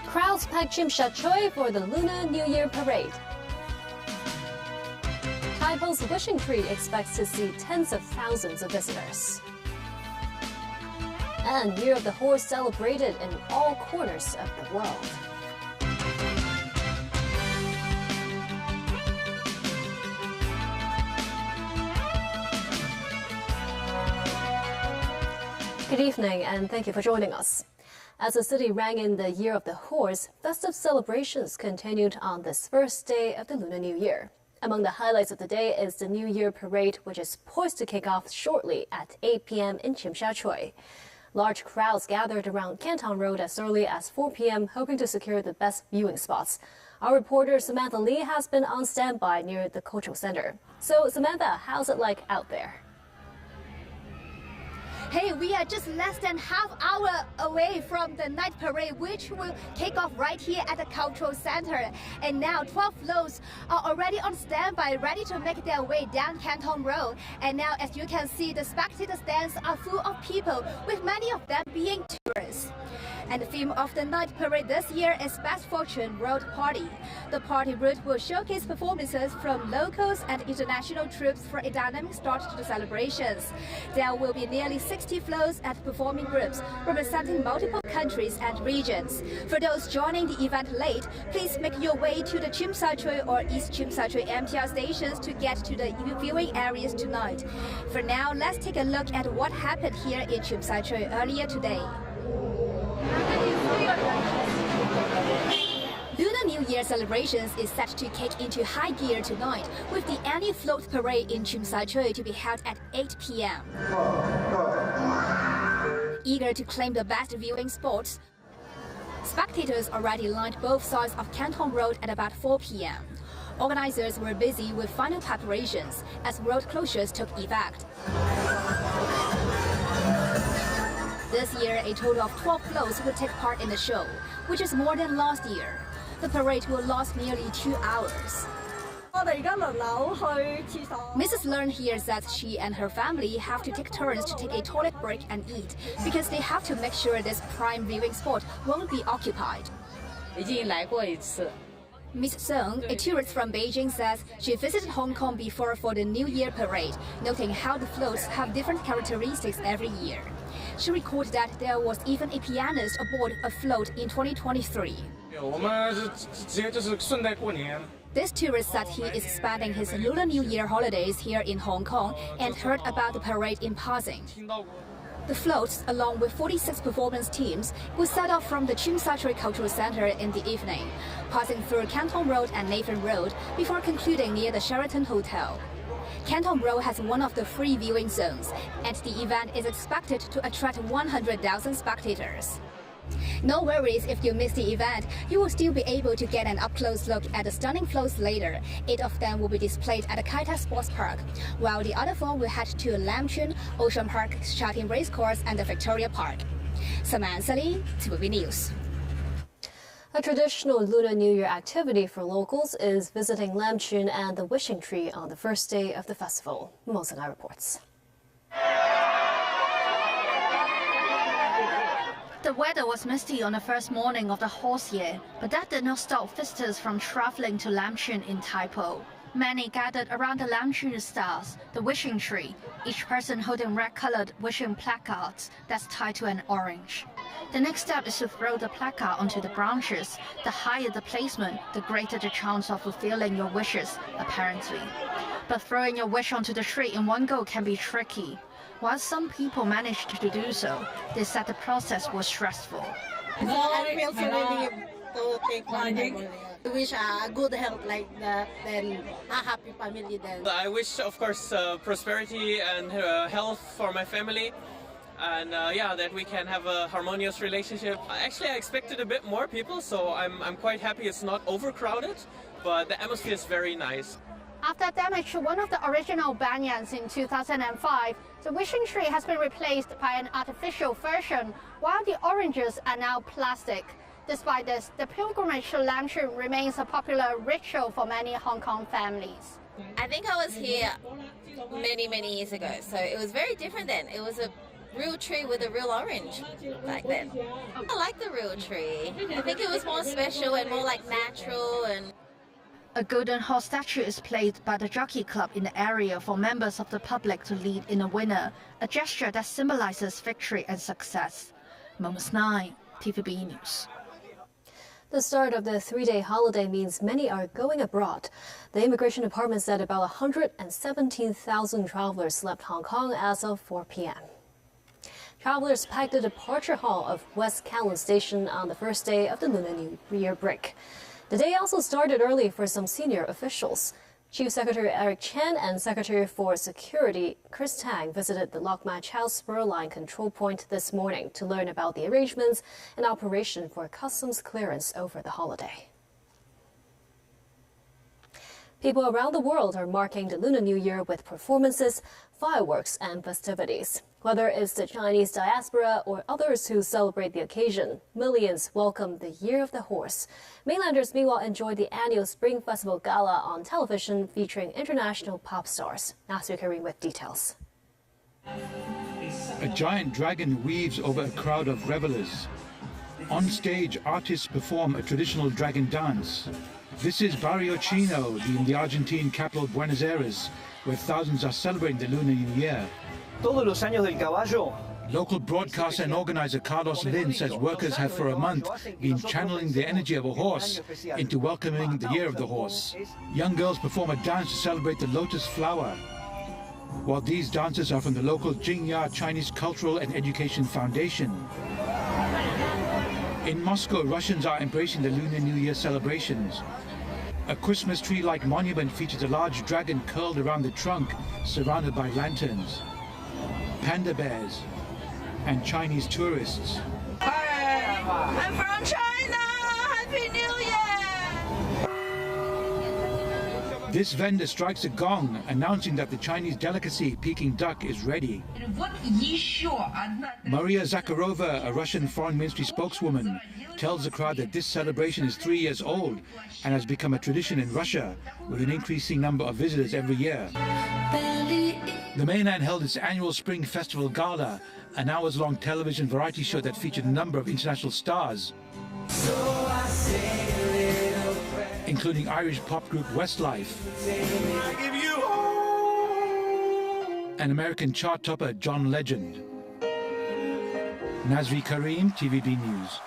Crowds packed Chim Sha Tsui for the Lunar New Year parade. Taipo's Wishing Tree expects to see tens of thousands of visitors. And Year of the Horse celebrated in all corners of the world. Good evening and thank you for joining us. As the city rang in the Year of the Horse, festive celebrations continued on this first day of the Lunar New Year. Among the highlights of the day is the New Year parade, which is poised to kick off shortly at 8 p.m. in Chim Sha Tsui. Large crowds gathered around Canton Road as early as 4 p.m., hoping to secure the best viewing spots. Our reporter Samantha Lee has been on standby near the cultural center. So, Samantha, how's it like out there? Hey, we are just less than half hour away from the night parade, which will kick off right here at the cultural center. And now 12 floats are already on standby, ready to make their way down Canton Road. And now, as you can see, the spectator stands are full of people, with many of them being tourists. And the theme of the night parade this year is Best Fortune Road Party. The party route will showcase performances from locals and international troops for a dynamic start to the celebrations. There will be nearly 60 floats and performing groups representing multiple countries and regions. For those joining the event late, please make your way to the Chim Sha Tsui or East Chim Sha Tsui MTR stations to get to the viewing areas tonight. For now, let's take a look at what happened here in Chim Sha Tsui earlier today. Lunar New Year celebrations is set to kick into high gear tonight, with the annual float parade in Chim Sha Tsui to be held at 8 p.m. Eager to claim the best viewing spots, spectators already lined both sides of Canton Road at about 4 p.m. Organizers were busy with final preparations as road closures took effect. This year, a total of 12 floats will take part in the show, which is more than last year. The parade will last nearly 2 hours. Mrs. Learn here says she and her family have to take turns to take a toilet break and eat because they have to make sure this prime viewing spot won't be occupied. Ms. Song, a tourist from Beijing, says she visited Hong Kong before for the New Year parade, noting how the floats have different characteristics every year. She recalled that there was even a pianist aboard a float in 2023. This tourist said he is spending his Lunar New Year holidays here in Hong Kong and heard about the parade in passing. The floats, along with 46 performance teams, will set off from the Chim Sha Tsui Cultural Center in the evening, passing through Canton Road and Nathan Road before concluding near the Sheraton Hotel. Canton Road has one of the free viewing zones, and the event is expected to attract 100,000 spectators. No worries if you miss the event, you will still be able to get an up-close look at the stunning floats later. 8 of them will be displayed at the Kai Tak Sports Park, while the other 4 will head to Lam Chun, Ocean Park, Sha Tin Racecourse and the Victoria Park. Samantha Lee, TVB News. A traditional Lunar New Year activity for locals is visiting Lam Chun and the Wishing Tree on the first day of the festival. Mo Sang-ai reports. The weather was misty on the first morning of the horse year, but that did not stop visitors from traveling to Lam Chun in Taipo. Many gathered around the Lam Chun stars, the wishing tree, each person holding red-colored wishing placards that's tied to an orange. The next step is to throw the placard onto the branches. The higher the placement, the greater the chance of fulfilling your wishes, apparently. But throwing your wish onto the tree in one go can be tricky. While some people managed to do so, they said the process was stressful. I feel so relieved to take one only. I wish good health like that, then a happy family then. I wish, of course, prosperity and health for my family. And yeah, that we can have a harmonious relationship. Actually, I expected a bit more people, so I'm quite happy it's not overcrowded, but the atmosphere is very nice. After damage to one of the original banyans in 2005, the wishing tree has been replaced by an artificial version, while the oranges are now plastic. Despite this, the pilgrimage to Lam Chun remains a popular ritual for many Hong Kong families. I think I was here many years ago, so it was very different then. It was a real tree with a real orange back then. I like the real tree. I think it was more special and more like natural. And A golden horse statue is placed by the jockey club in the area for members of the public to lead in a winner, a gesture that symbolizes victory and success. Moments 9, TVB News. The start of the three-day holiday means many are going abroad. The Immigration Department said about 117,000 travelers left Hong Kong as of 4 p.m. Travelers packed the departure hall of West Kowloon Station on the first day of the Lunar New Year break. The day also started early for some senior officials. Chief Secretary Eric Chen and Secretary for Security Chris Tang visited the Lok Ma Chau Spur Line control point this morning to learn about the arrangements and operation for customs clearance over the holiday. People around the world are marking the Lunar New Year with performances, fireworks, and festivities. Whether it's the Chinese diaspora or others who celebrate the occasion, millions welcome the Year of the Horse. Mainlanders, meanwhile, enjoy the annual Spring Festival Gala on television featuring international pop stars. Nasir Karim with details. A giant dragon weaves over a crowd of revelers. On stage, artists perform a traditional dragon dance. This is Barrio Chino in the Argentine capital Buenos Aires, where thousands are celebrating the Lunar New Year. Todos los años del caballo. Local broadcaster and organizer Carlos Lin says workers have for a month been channeling the energy of a horse into welcoming the Year of the Horse. Young girls perform a dance to celebrate the lotus flower. While these dances are from the local Jingya Chinese Cultural and Education Foundation. In Moscow, Russians are embracing the Lunar New Year celebrations. A Christmas tree-like monument features a large dragon curled around the trunk, surrounded by lanterns. Panda bears and Chinese tourists. Hi, I'm from China! Happy New Year! This vendor strikes a gong, announcing that the Chinese delicacy Peking duck is ready. Maria Zakharova, a Russian Foreign Ministry spokeswoman, tells the crowd that this celebration is 3 years old and has become a tradition in Russia, with an increasing number of visitors every year. The mainland held its annual Spring Festival Gala, an hours-long television variety show that featured a number of international stars, including Irish pop group Westlife and American chart topper John Legend. Nazri Karim, TVB News.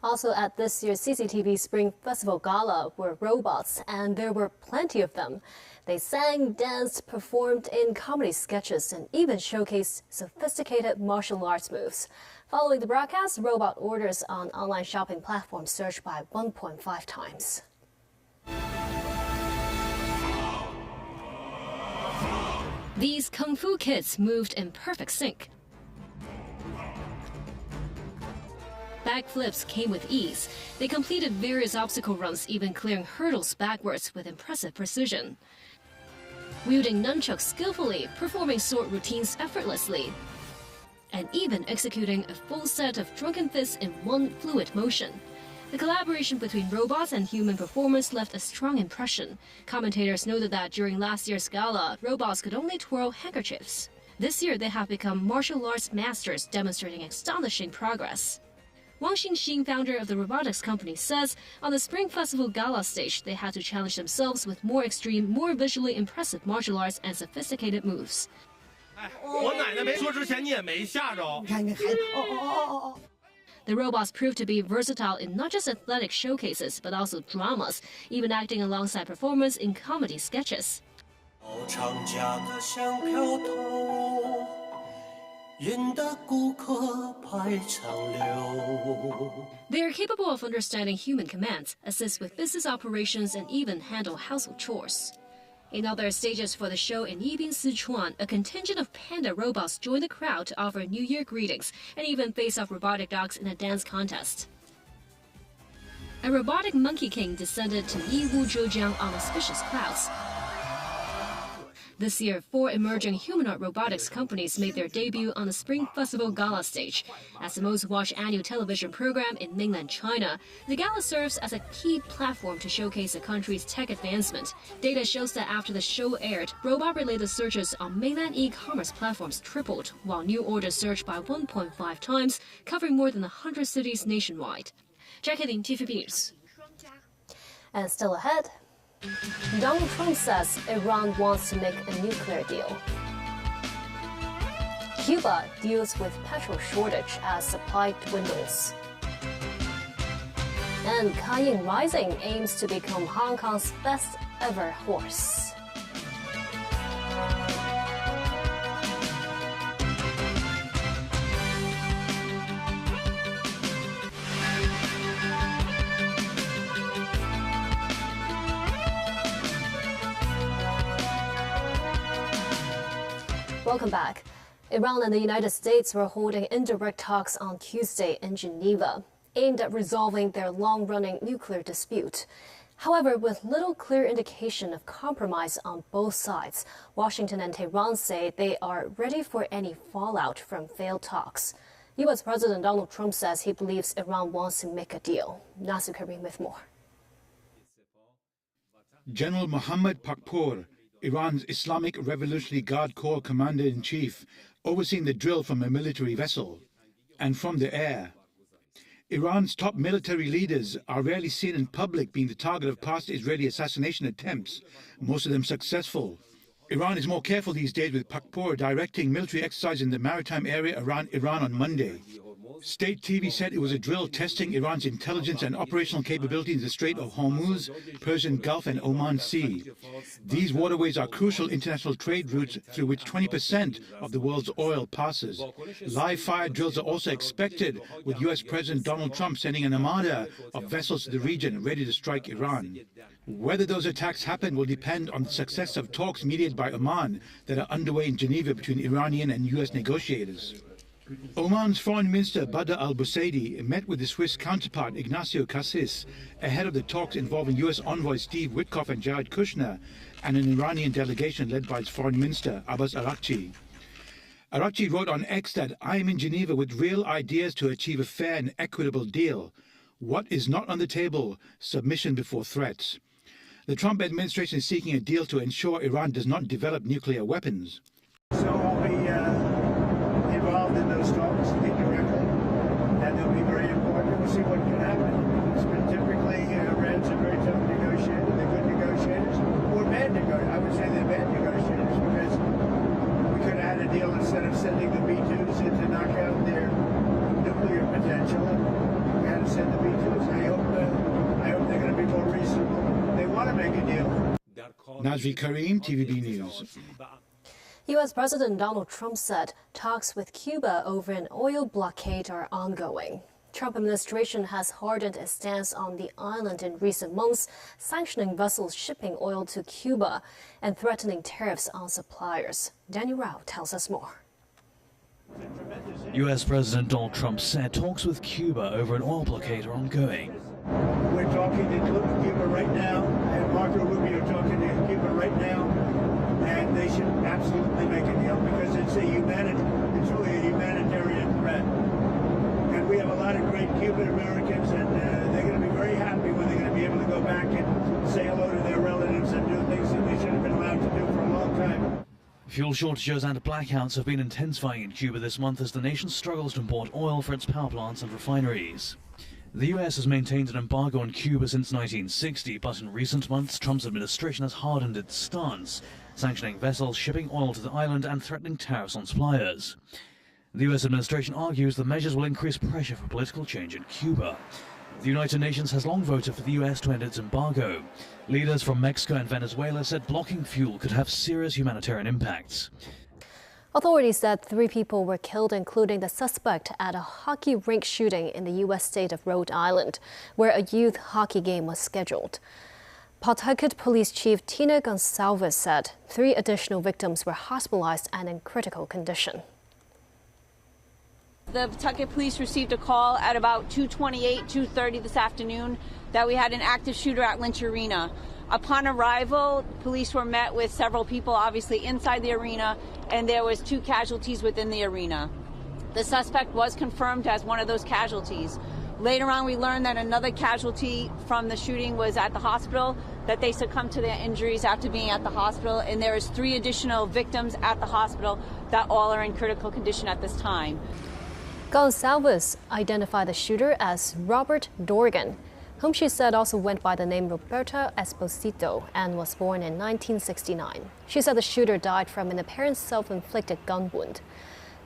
Also at this year's CCTV Spring Festival Gala were robots, and there were plenty of them. They sang, danced, performed in comedy sketches, and even showcased sophisticated martial arts moves. Following the broadcast, robot orders on online shopping platforms surged by 1.5 times. These Kung Fu kids moved in perfect sync. Backflips came with ease. They completed various obstacle runs, even clearing hurdles backwards with impressive precision. Wielding nunchucks skillfully, performing sword routines effortlessly, and even executing a full set of drunken fists in one fluid motion. The collaboration between robots and human performers left a strong impression. Commentators noted that during last year's gala, robots could only twirl handkerchiefs. This year, they have become martial arts masters, demonstrating astonishing progress. Wang Xingxin, founder of the robotics company, says on the Spring Festival Gala stage, they had to challenge themselves with more extreme, more visually impressive martial arts and sophisticated moves. The robots proved to be versatile in not just athletic showcases, but also dramas, even acting alongside performers in comedy sketches. They are capable of understanding human commands, assist with business operations, and even handle household chores. In other stages for the show in Yibin, Sichuan, a contingent of panda robots joined the crowd to offer New Year greetings and even face off robotic dogs in a dance contest. A robotic monkey king descended to Yiwu, Zhejiang on auspicious clouds. This year, 4 emerging humanoid robotics companies made their debut on the Spring Festival Gala stage. As the most-watched annual television program in mainland China, the gala serves as a key platform to showcase the country's tech advancement. Data shows that after the show aired, robot-related searches on mainland e-commerce platforms tripled, while new orders surged by 1.5 times, covering more than 100 cities nationwide. Jacqueline, TVB News. And still ahead, Donald Trump says Iran wants to make a nuclear deal. Cuba deals with petrol shortage as supply dwindles. And Cayenne Rising aims to become Hong Kong's best ever horse. Welcome back. Iran and the United States were holding indirect talks on Tuesday in Geneva, aimed at resolving their long-running nuclear dispute. However, with little clear indication of compromise on both sides, Washington and Tehran say they are ready for any fallout from failed talks. U.S. President Donald Trump says he believes Iran wants to make a deal. Nasir Karim with more. General Mohammad Pakpour, Iran's Islamic Revolutionary Guard Corps Commander-in-Chief, overseeing the drill from a military vessel and from the air. Iran's top military leaders are rarely seen in public being the target of past Israeli assassination attempts, most of them successful. Iran is more careful these days, with Pakpour directing military exercise in the maritime area around Iran on Monday. State TV said it was a drill testing Iran's intelligence and operational capability in the Strait of Hormuz, Persian Gulf and Oman Sea. These waterways are crucial international trade routes through which 20% of the world's oil passes. Live fire drills are also expected, with U.S. President Donald Trump sending an armada of vessels to the region ready to strike Iran. Whether those attacks happen will depend on the success of talks mediated by Oman that are underway in Geneva between Iranian and U.S. negotiators. Oman's Foreign Minister Badr al-Busaidi met with his Swiss counterpart Ignacio Cassis ahead of the talks involving U.S. envoys Steve Witkoff and Jared Kushner and an Iranian delegation led by its Foreign Minister Abbas Araghchi. Araghchi wrote on X that, "I am in Geneva with real ideas to achieve a fair and equitable deal. What is not on the table? Submission before threats." The Trump administration is seeking a deal to ensure Iran does not develop nuclear weapons. So I'll be involved in those talks indirectly, and they'll be very important. We'll see what can happen. It's been typically Iran's a very tough negotiator. They're good negotiators, or bad negotiators. I would say they're bad negotiators, because we could have had a deal instead of sending the B-2s in to knock out their nuclear potential. We had to send the B-2s. I hope they're going to be more reasonable. They want to make a deal. Nasir Karim, TVB News. U.S. President Donald Trump said talks with Cuba over an oil blockade are ongoing. Trump administration has hardened its stance on the island in recent months, sanctioning vessels shipping oil to Cuba and threatening tariffs on suppliers. Daniel Rao tells us more. U.S. President Donald Trump said talks with Cuba over an oil blockade are ongoing. We're talking to Cuba right now, and Marco Rubio talking to Cuba right now, and they should absolutely make a deal, because it's really a humanitarian threat. And we have a lot of great Cuban Americans, and they're going to be very happy when they're going to be able to go back and say hello to their relatives and do things that they should have been allowed to do for a long time. Fuel shortages and blackouts have been intensifying in Cuba this month as the nation struggles to import oil for its power plants and refineries. The U.S. has maintained an embargo on Cuba since 1960, but in recent months, Trump's administration has hardened its stance, sanctioning vessels shipping oil to the island and threatening tariffs on suppliers. The U.S. administration argues the measures will increase pressure for political change in Cuba. The United Nations has long voted for the U.S. to end its embargo. Leaders from Mexico and Venezuela said blocking fuel could have serious humanitarian impacts. Authorities said 3 people were killed, including the suspect at a hockey rink shooting in the U.S. state of Rhode Island, where a youth hockey game was scheduled. Pawtucket Police Chief Tina Gonsalves said 3 additional victims were hospitalized and in critical condition. The Pawtucket Police received a call at about 2:30 this afternoon that we had an active shooter at Lynch Arena. Upon arrival, police were met with several people obviously inside the arena, and there was 2 casualties within the arena. The suspect was confirmed as one of those casualties. Later on, we learned that another casualty from the shooting was at the hospital, that they succumbed to their injuries after being at the hospital, and there is 3 additional victims at the hospital that all are in critical condition at this time. Gonçalves identified the shooter as Robert Dorgan, whom she said also went by the name Roberto Esposito and was born in 1969. She said the shooter died from an apparent self-inflicted gun wound.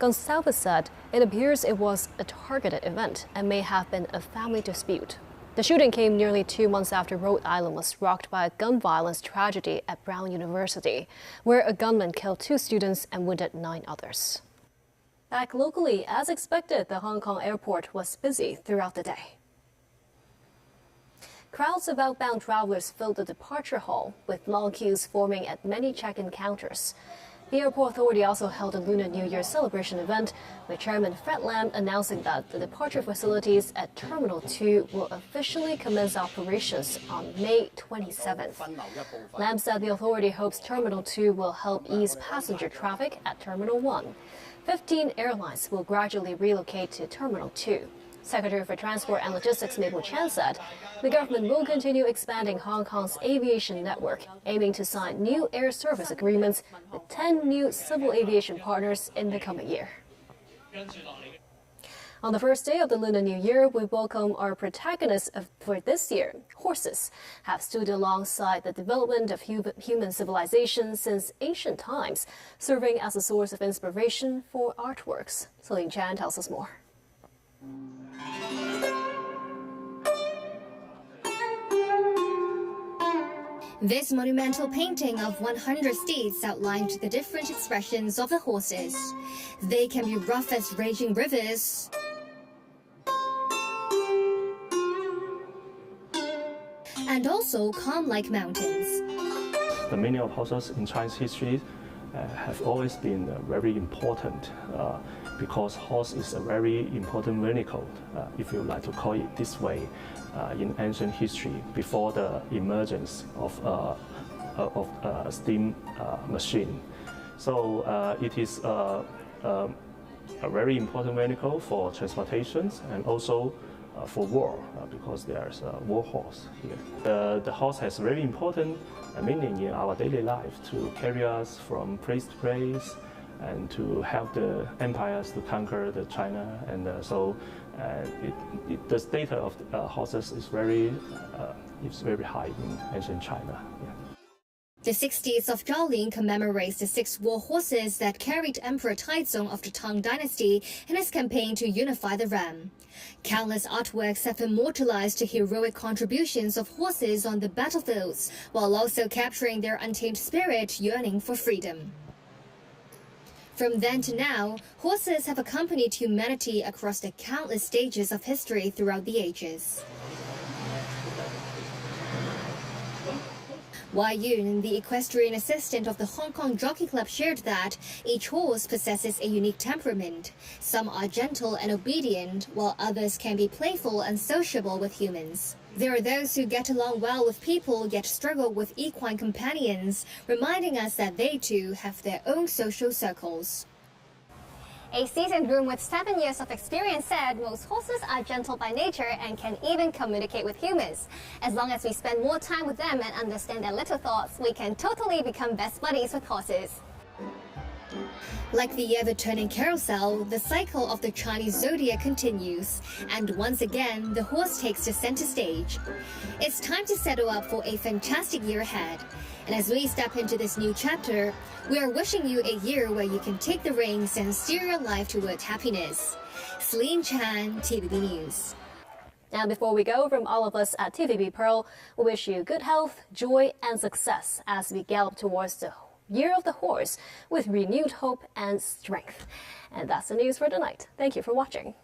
Gonçalves said it appears it was a targeted event and may have been a family dispute. The shooting came nearly 2 months after Rhode Island was rocked by a gun violence tragedy at Brown University, where a gunman killed 2 students and wounded 9 others. Back locally, as expected, the Hong Kong airport was busy throughout the day. Crowds of outbound travelers filled the departure hall, with long queues forming at many check-in counters. The airport authority also held a Lunar New Year celebration event, with Chairman Fred Lam announcing that the departure facilities at Terminal 2 will officially commence operations on May 27th. Lam said the authority hopes Terminal 2 will help ease passenger traffic at Terminal 1. 15 airlines will gradually relocate to Terminal 2. Secretary for Transport and Logistics Mabel Chan said the government will continue expanding Hong Kong's aviation network, aiming to sign new air service agreements with 10 new civil aviation partners in the coming year. On the first day of the Lunar New Year, we welcome our protagonists for this year. Horses have stood alongside the development of human civilization since ancient times, serving as a source of inspiration for artworks. Celine Chan tells us more. This monumental painting of 100 steeds outlined the different expressions of the horses. They can be rough as raging rivers, and also calm like mountains. The meaning of horses in Chinese history have always been very important because horse is a very important vehicle, if you like to call it this way, in ancient history before the emergence of steam machine. So it is a very important vehicle for transportations and also for war, because there's a war horse here. The horse has very important meaning in our daily life to carry us from place to place and to help the empires to conquer the China, and so the status of horses is very high in ancient China. Yeah. The 60th of Zhaolin commemorates the 6 war horses that carried Emperor Taizong of the Tang Dynasty in his campaign to unify the realm. Countless artworks have immortalized the heroic contributions of horses on the battlefields, while also capturing their untamed spirit yearning for freedom. From then to now, horses have accompanied humanity across the countless stages of history throughout the ages. Wai Yun, the equestrian assistant of the Hong Kong Jockey Club, shared that each horse possesses a unique temperament. Some are gentle and obedient, while others can be playful and sociable with humans. There are those who get along well with people yet struggle with equine companions, reminding us that they too have their own social circles. A seasoned groom with 7 years of experience said most horses are gentle by nature and can even communicate with humans. As long as we spend more time with them and understand their little thoughts, we can totally become best buddies with horses. Like the ever-turning carousel, the cycle of the Chinese zodiac continues, and once again, the horse takes the center stage. It's time to settle up for a fantastic year ahead. And as we step into this new chapter, we are wishing you a year where you can take the reins and steer your life toward happiness. Celine Chan, TVB News. And before we go, from all of us at TVB Pearl, we wish you good health, joy, and success as we gallop towards the Year of the Horse with renewed hope and strength. And that's the news for tonight. Thank you for watching.